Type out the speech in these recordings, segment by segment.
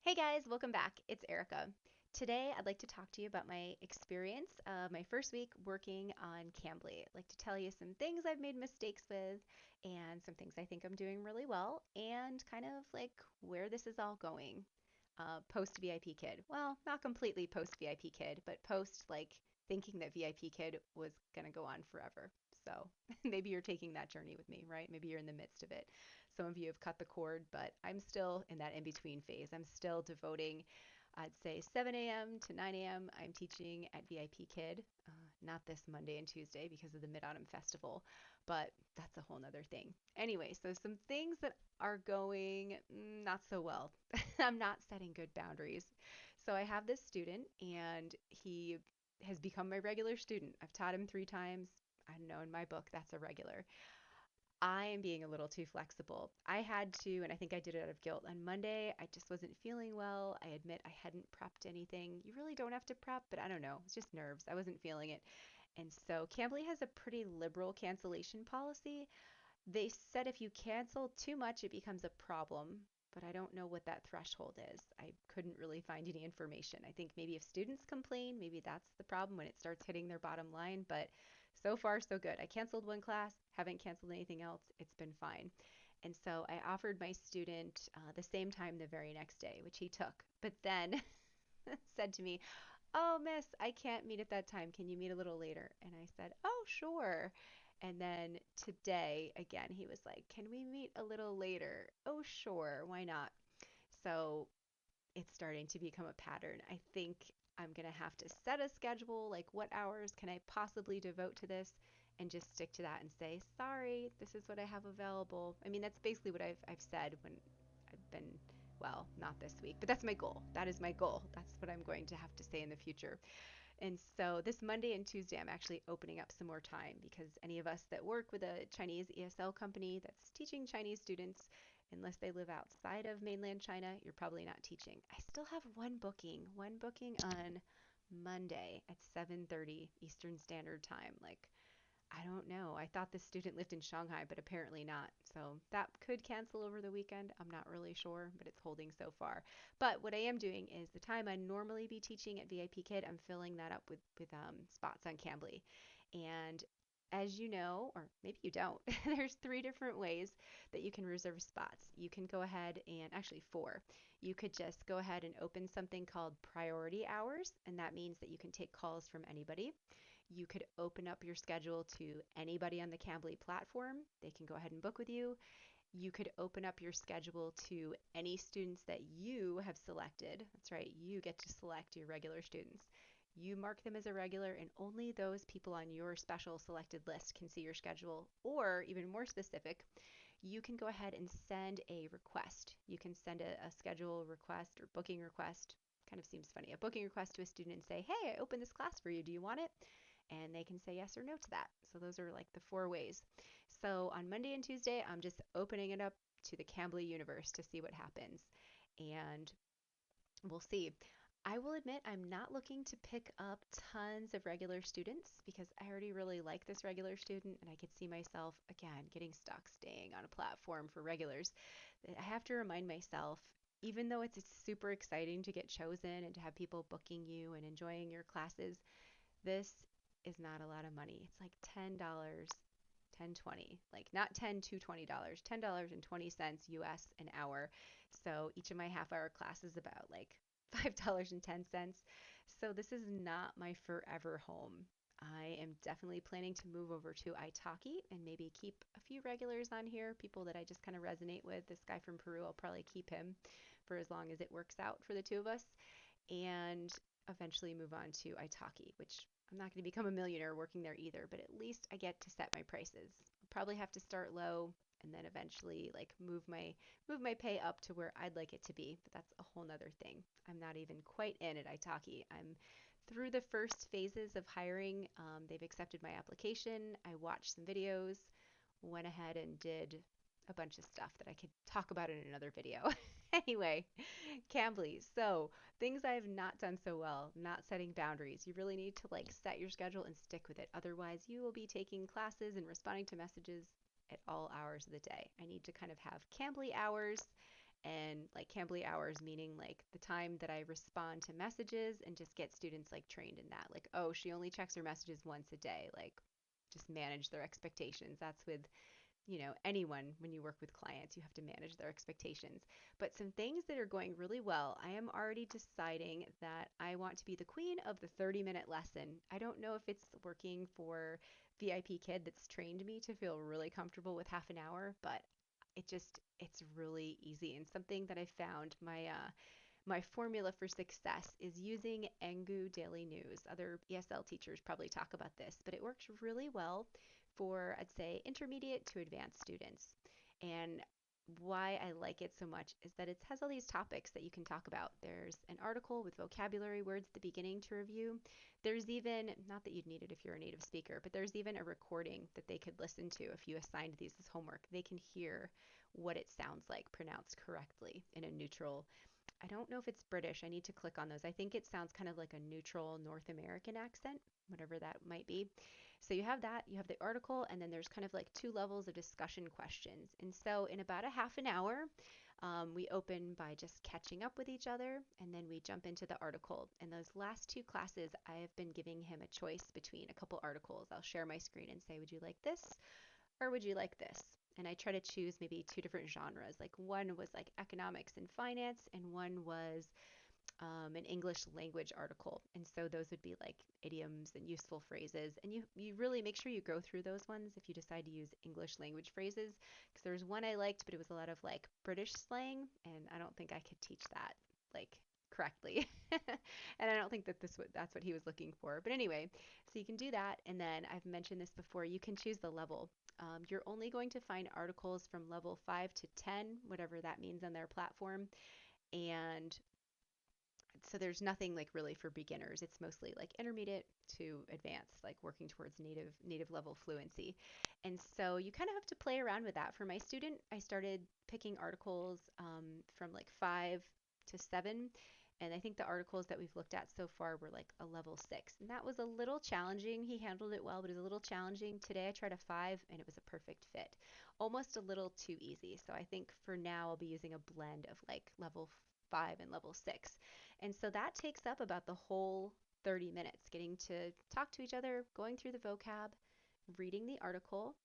Hey guys, welcome back. It's Erica. Today, I'd like to talk to you about my experience of my first week working on Cambly. I'd like to tell you some things I've made mistakes with and some things I think I'm doing really well and kind of like where this is all going. Post VIP kid. Well, not completely post VIP kid, but post like thinking that VIP kid was going to go on forever. So maybe you're taking that journey with me, right? Maybe you're in the midst of it. Some of you have cut the cord, but I'm still in that in between phase. I'm still devoting, I'd say 7 a.m. to 9 a.m. I'm teaching at VIP Kid, not this Monday and Tuesday because of the Mid Autumn Festival, but that's a whole nother thing. Anyway, so some things that are going not so well. I'm not setting good boundaries. So I have this student, and he has become my regular student. I've taught him 3 times. I know in my book that's a regular. I am being a little too flexible. I had to, and I think I did it out of guilt. On Monday, I just wasn't feeling well. I admit I hadn't prepped anything. You really don't have to prep, but I don't know. It's just nerves. I wasn't feeling it. And so Cambly has a pretty liberal cancellation policy. They said if you cancel too much, it becomes a problem, but I don't know what that threshold is. I couldn't really find any information. I think maybe if students complain, maybe that's the problem when it starts hitting their bottom line, but so far so good. I canceled one class, haven't canceled anything else. It's been fine. And so I offered my student the same time the very next day, which he took, but then said to me, "Oh, miss, I can't meet at that time. Can you meet a little later?" And I said, "Oh, sure." And then today, again, he was like, "Can we meet a little later?" "Oh, sure. Why not?" So it's starting to become a pattern. I think I'm going to have to set a schedule, like what hours can I possibly devote to this, and just stick to that and say, "Sorry, this is what I have available." I mean, that's basically what I've said when I've been, well, not this week, but that's my goal. That is my goal. That's what I'm going to have to say in the future. And so this Monday and Tuesday, I'm actually opening up some more time because any of us that work with a Chinese ESL company that's teaching Chinese students, unless they live outside of mainland China, you're probably not teaching. I still have one booking on Monday at 7:30 Eastern Standard Time. Like, I don't know. I thought this student lived in Shanghai, but apparently not. So that could cancel over the weekend. I'm not really sure, but it's holding so far. But what I am doing is the time I normally be teaching at VIP Kid, I'm filling that up with spots on Cambly. And as you know, or maybe you don't, there's 3 different ways that you can reserve spots. You can go ahead and actually 4. You could just go ahead and open something called priority hours, and that means that you can take calls from anybody. You could open up your schedule to anybody on the Cambly platform. They can go ahead and book with you. You could open up your schedule to any students that you have selected. That's right, you get to select your regular students. You mark them as a regular, and only those people on your special selected list can see your schedule. Or, even more specific, you can go ahead and send a request. You can send a schedule request or booking request. Kind of seems funny. A booking request to a student and say, "Hey, I opened this class for you. Do you want it?" And they can say yes or no to that. So those are like the 4 ways. So on Monday and Tuesday, I'm just opening it up to the Cambly universe to see what happens. And we'll see. I will admit I'm not looking to pick up tons of regular students because I already really like this regular student and I could see myself, again, getting stuck staying on a platform for regulars. I have to remind myself, even though it's super exciting to get chosen and to have people booking you and enjoying your classes, this is not a lot of money. It's like $10, 10, 20, like not 10 to $20, $10.20 US an hour. So each of my half-hour classes is about like $5.10. So this is not my forever home. I am definitely planning to move over to Italki and maybe keep a few regulars on here, people that I just kind of resonate with. This guy from Peru, I'll probably keep him for as long as it works out for the two of us. And eventually move on to Italki, which I'm not going to become a millionaire working there either, but at least I get to set my prices. I'll probably have to start low and then eventually like move my pay up to where I'd like it to be, but that's a whole nother thing. I'm not even quite in at Italki. I'm through the first phases of hiring. They've accepted my application. I watched some videos, went ahead and did a bunch of stuff that I could talk about in another video. Anyway, Cambly. So, things I have not done so well, not setting boundaries. You really need to like set your schedule and stick with it. Otherwise, you will be taking classes and responding to messages at all hours of the day. I need to kind of have Cambly hours and like Cambly hours, meaning like the time that I respond to messages and just get students like trained in that. Like, oh, she only checks her messages once a day. Like, just manage their expectations. That's with anyone. When you work with clients, you have to manage their expectations. But some things that are going really well, I am already deciding that I want to be the queen of the 30-minute lesson. I don't know if it's working for VIP kid that's trained me to feel really comfortable with half an hour, but it's really easy, and something that I found my formula for success is using Engu Daily News. Other ESL teachers probably talk about this, but it works really well for, I'd say, intermediate to advanced students. And why I like it so much is that it has all these topics that you can talk about. There's an article with vocabulary words at the beginning to review. There's even, not that you'd need it if you're a native speaker, but there's even a recording that they could listen to if you assigned these as homework. They can hear what it sounds like pronounced correctly in a neutral. I don't know if it's British. I need to click on those. I think it sounds kind of like a neutral North American accent, whatever that might be. So you have that, you have the article, and then there's kind of like two levels of discussion questions. And so in about a half an hour, we open by just catching up with each other, and then we jump into the article. And those last two classes, I have been giving him a choice between a couple articles. I'll share my screen and say, would you like this or would you like this? And I try to choose maybe two different genres. Like one was like economics and finance, and one was an English language article. And so those would be like idioms and useful phrases. And you really make sure you go through those ones if you decide to use English language phrases. Because there was one I liked, but it was a lot of like British slang, and I don't think I could teach that like correctly. And I don't think that that's what he was looking for. But anyway, so you can do that. And then I've mentioned this before, you can choose the level. You're only going to find articles from level 5 to 10, whatever that means on their platform. And so there's nothing like really for beginners. It's mostly like intermediate to advanced, like working towards native level fluency. And so you kind of have to play around with that. For my student, I started picking articles from like 5 to 7. And I think the articles that we've looked at so far were like a level 6. And that was a little challenging. He handled it well, but it was a little challenging. Today I tried a 5 and it was a perfect fit. Almost a little too easy. So I think for now I'll be using a blend of like level 5 and level 6. And so that takes up about the whole 30 minutes, getting to talk to each other, going through the vocab, reading the article,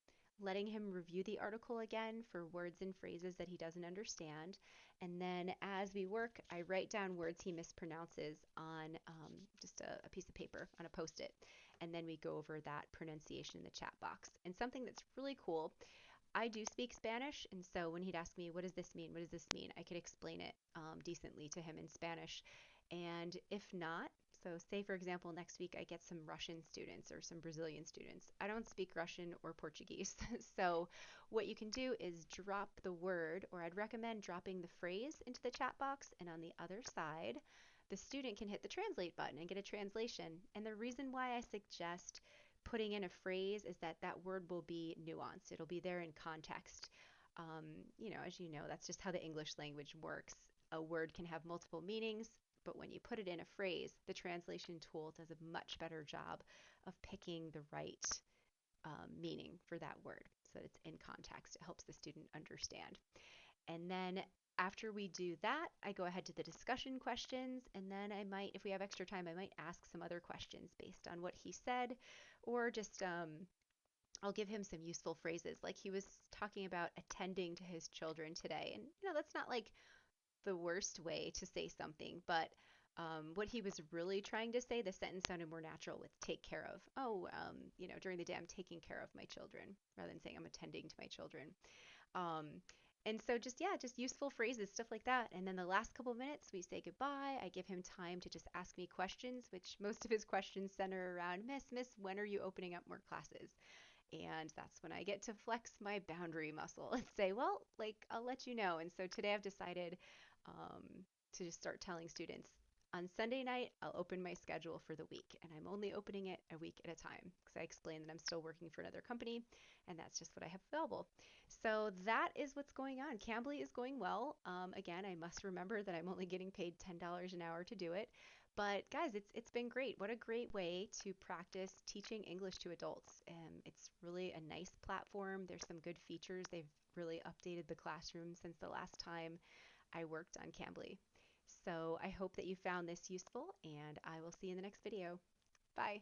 letting him review the article again for words and phrases that he doesn't understand. And then as we work, I write down words he mispronounces on just a piece of paper on a post it. And then we go over that pronunciation in the chat box. And something that's really cool, I do speak Spanish, and so when he'd ask me, what does this mean? What does this mean? I could explain it decently to him in Spanish. And if not, so say for example, next week I get some Russian students or some Brazilian students. I don't speak Russian or Portuguese. So what you can do is drop the word, or I'd recommend dropping the phrase into the chat box, and on the other side, the student can hit the translate button and get a translation. And the reason why I suggest putting in a phrase is that that word will be nuanced. It'll be there in context. As you know, that's just how the English language works. A word can have multiple meanings, but when you put it in a phrase, the translation tool does a much better job of picking the right meaning for that word so that it's in context. It helps the student understand. And then after we do that, I go ahead to the discussion questions, and then I might, if we have extra time, I might ask some other questions based on what he said, or just I'll give him some useful phrases. Like he was talking about attending to his children today, and that's not like the worst way to say something, but what he was really trying to say, the sentence sounded more natural with take care of. Oh, during the day I'm taking care of my children rather than saying I'm attending to my children. Um, and so just useful phrases, stuff like that. And then the last couple of minutes, we say goodbye. I give him time to just ask me questions, which most of his questions center around, Miss, when are you opening up more classes? And that's when I get to flex my boundary muscle and say, well, like, I'll let you know. And so today I've decided to just start telling students on Sunday night, I'll open my schedule for the week, and I'm only opening it a week at a time because I explained that I'm still working for another company, and that's just what I have available. So that is what's going on. Cambly is going well. Again, I must remember that I'm only getting paid $10 an hour to do it. But guys, it's been great. What a great way to practice teaching English to adults. It's really a nice platform. There's some good features. They've really updated the classroom since the last time I worked on Cambly. So I hope that you found this useful, and I will see you in the next video. Bye.